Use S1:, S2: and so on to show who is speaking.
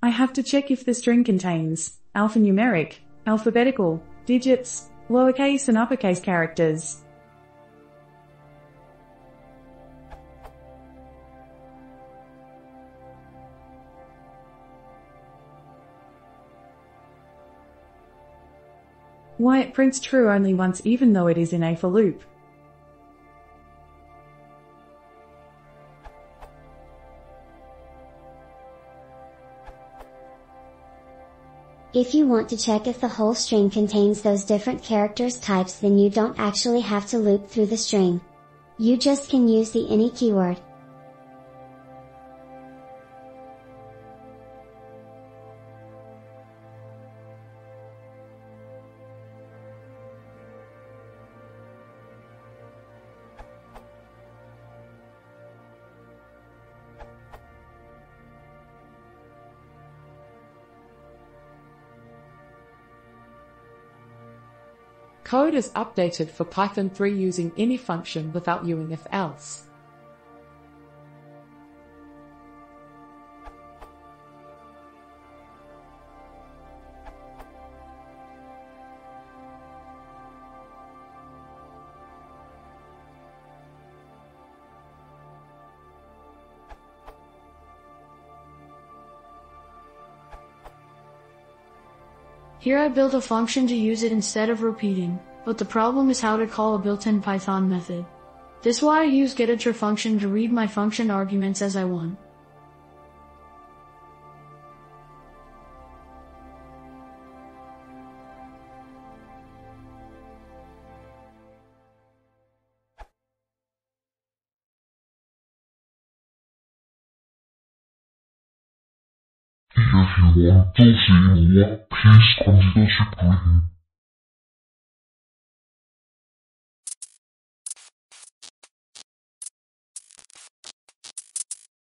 S1: I have to check if the string contains alphanumeric, alphabetical, digits, lowercase and uppercase characters. Why it prints true only once even though it is in a for loop.
S2: If you want to check if the whole string contains those different characters types, then you don't actually have to loop through the string. You just can use the any keyword.
S3: Code is updated for Python 3 using any function without using if else.
S4: Here I built a function to use it instead of repeating, but the problem is how to call a built-in Python method. This is why I use getIter function to read my function arguments as I want.
S5: If you want to see more, please consider subscribing.